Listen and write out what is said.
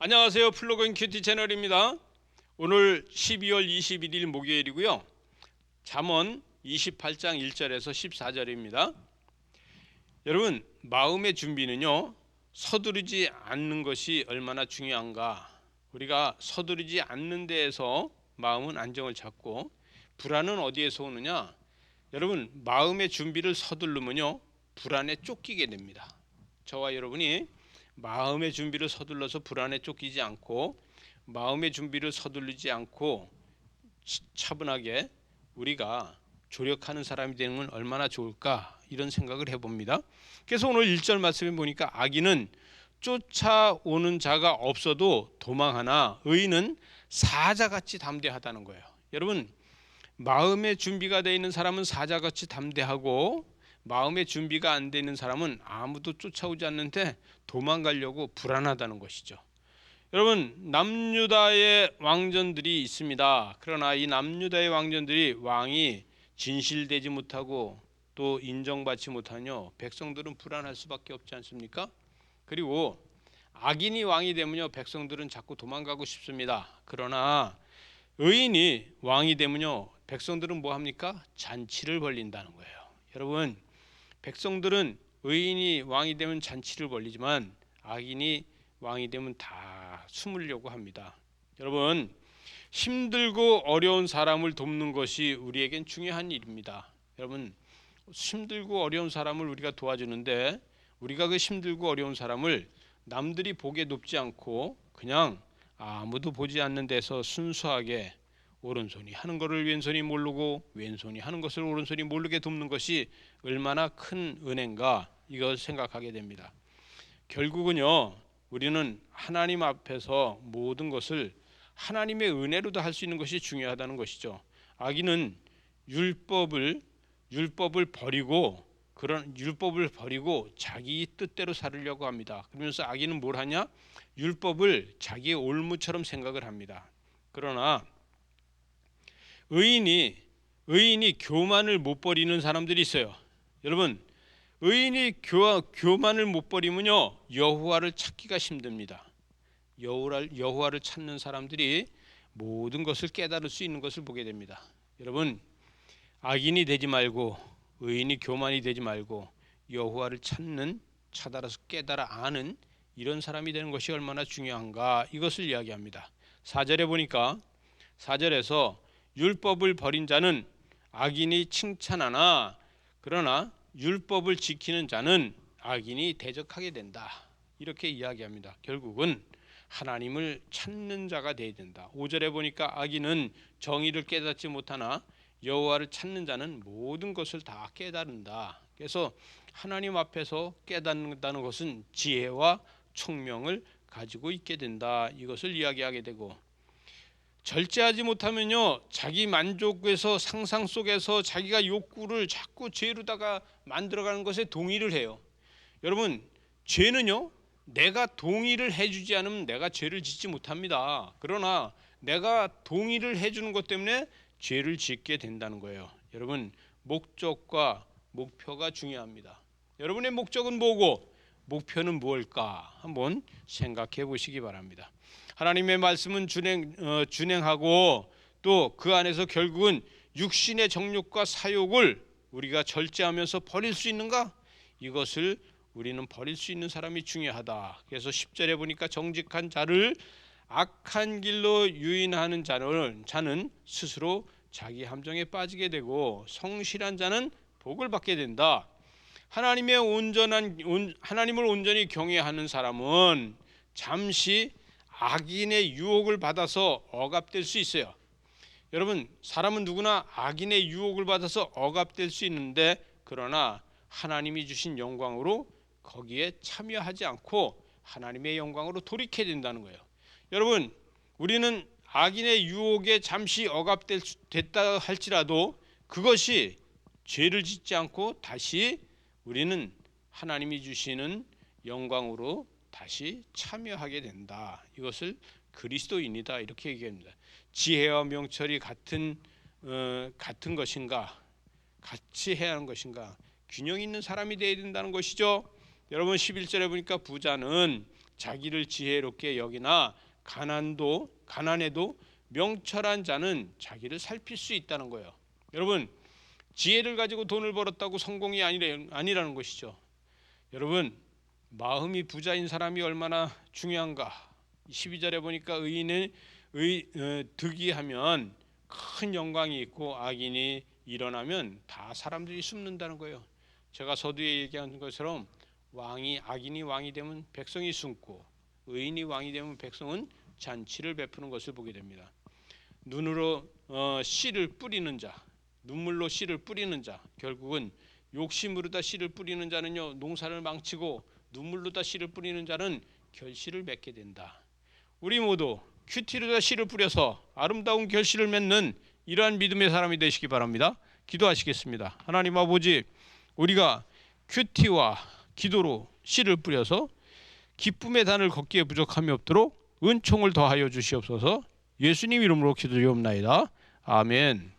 안녕하세요. 플로그인 큐티 채널입니다. 오늘 12월 21일 목요일이고요. 잠언 28장 1절에서 14절입니다. 여러분, 마음의 준비는요, 서두르지 않는 것이 얼마나 중요한가. 우리가 서두르지 않는 데에서 마음은 안정을 찾고, 불안은 어디에서 오느냐? 여러분, 마음의 준비를 서두르면요, 불안에 쫓기게 됩니다. 저와 여러분이 마음의 준비를 서둘러서 불안에 쫓기지 않고, 마음의 준비를 서두르지 않고 차분하게 우리가 조력하는 사람이 되는 건 얼마나 좋을까, 이런 생각을 해봅니다. 그래서 오늘 1절 말씀에 보니까 악인은 쫓아오는 자가 없어도 도망하나 의인은 사자같이 담대하다는 거예요. 여러분, 마음의 준비가 되어 있는 사람은 사자같이 담대하고, 마음의 준비가 안 되어 있는 사람은 아무도 쫓아오지 않는데 도망가려고 불안하다는 것이죠. 여러분, 남유다의 왕전들이 있습니다. 그러나 이 남유다의 왕전들이 왕이 진실되지 못하고 또 인정받지 못하뇨, 백성들은 불안할 수밖에 없지 않습니까? 그리고 악인이 왕이 되면요, 백성들은 자꾸 도망가고 싶습니다. 그러나 의인이 왕이 되면요, 백성들은 뭐 합니까? 잔치를 벌린다는 거예요. 여러분, 백성들은 의인이 왕이 되면 잔치를 벌리지만 악인이 왕이 되면 다 숨으려고 합니다. 여러분, 힘들고 어려운 사람을 돕는 것이 우리에겐 중요한 일입니다. 여러분, 힘들고 어려운 사람을 우리가 도와주는데, 우리가 그 힘들고 어려운 사람을 남들이 보기에 높지 않고 그냥 아무도 보지 않는 데서 순수하게 오른손이 하는 것을 왼손이 모르고 왼손이 하는 것을 오른손이 모르게 돕는 것이 얼마나 큰 은혜인가, 이걸 생각하게 됩니다. 결국은요, 우리는 하나님 앞에서 모든 것을 하나님의 은혜로도 할 수 있는 것이 중요하다는 것이죠. 악인은 율법을 버리고, 그런 율법을 버리고 자기 뜻대로 살으려고 합니다. 그러면서 악인은 뭘 하냐? 율법을 자기의 올무처럼 생각을 합니다. 그러나 의인이 교만을 못 버리는 사람들이 있어요. 여러분, 의인이 교만을 못 버리면요, 여호와를 찾기가 힘듭니다. 여호와를 찾는 사람들이 모든 것을 깨달을 수 있는 것을 보게 됩니다. 여러분, 악인이 되지 말고 의인이 교만이 되지 말고 여호와를 찾아서 깨달아 아는 이런 사람이 되는 것이 얼마나 중요한가, 이것을 이야기합니다. 4절에 보니까, 4절에서 율법을 버린 자는 악인이 칭찬하나 그러나 율법을 지키는 자는 악인이 대적하게 된다, 이렇게 이야기합니다. 결국은 하나님을 찾는 자가 되어야 된다. 5절에 보니까 악인은 정의를 깨닫지 못하나 여호와를 찾는 자는 모든 것을 다 깨달은다. 그래서 하나님 앞에서 깨닫는다는 것은 지혜와 총명을 가지고 있게 된다, 이것을 이야기하게 되고, 절제하지 못하면요, 자기 만족에서 상상 속에서 자기가 욕구를 자꾸 죄로다가 만들어가는 것에 동의를 해요. 여러분, 죄는요, 내가 동의를 해주지 않으면 내가 죄를 짓지 못합니다. 그러나 내가 동의를 해주는 것 때문에 죄를 짓게 된다는 거예요. 여러분, 목적과 목표가 중요합니다. 여러분의 목적은 뭐고 목표는 무엇일까 한번 생각해 보시기 바랍니다. 하나님의 말씀은 준행하고 또 그 안에서 결국은 육신의 정욕과 사욕을 우리가 절제하면서 버릴 수 있는가? 이것을 우리는 버릴 수 있는 사람이 중요하다. 그래서 10절에 보니까 정직한 자를 악한 길로 유인하는 자는 스스로 자기 함정에 빠지게 되고 성실한 자는 복을 받게 된다. 하나님을 온전히 경외하는 사람은 잠시 악인의 유혹을 받아서 억압될 수 있어요. 여러분, 사람은 누구나 악인의 유혹을 받아서 억압될 수 있는데, 그러나 하나님이 주신 영광으로 거기에 참여하지 않고 하나님의 영광으로 돌이켜야 된다는 거예요. 여러분, 우리는 악인의 유혹에 잠시 억압됐다 할지라도 그것이 죄를 짓지 않고 다시 우리는 하나님이 주시는 영광으로 다시 참여하게 된다. 이것을 그리스도인이다, 이렇게 얘기합니다. 지혜와 명철이 같은 것인가, 같이 해야 하는 것인가, 균형 있는 사람이 되어야 된다는 것이죠. 여러분, 11절에 보니까 부자는 자기를 지혜롭게 여기나 가난해도 명철한 자는 자기를 살필 수 있다는 거예요. 여러분, 지혜를 가지고 돈을 벌었다고 성공이 아니라는 것이죠. 여러분, 마음이 부자인 사람이 얼마나 중요한가. 12절에 보니까 득이하면 큰 영광이 있고 악인이 일어나면 다 사람들이 숨는다는 거예요. 제가 서두에 얘기한 것처럼 악인이 왕이 되면 백성이 숨고 의인이 왕이 되면 백성은 잔치를 베푸는 것을 보게 됩니다. 눈으로 씨를 뿌리는 자, 눈물로 씨를 뿌리는 자, 결국은 욕심으로다 씨를 뿌리는 자는요 농사를 망치고 눈물로다 씨를 뿌리는 자는 결실을 맺게 된다. 우리 모두 큐티로다 씨를 뿌려서 아름다운 결실을 맺는 이러한 믿음의 사람이 되시기 바랍니다. 기도하시겠습니다. 하나님 아버지, 우리가 큐티와 기도로 씨를 뿌려서 기쁨의 단을 걷기에 부족함이 없도록 은총을 더하여 주시옵소서. 예수님 이름으로 기도드리옵나이다. 아멘.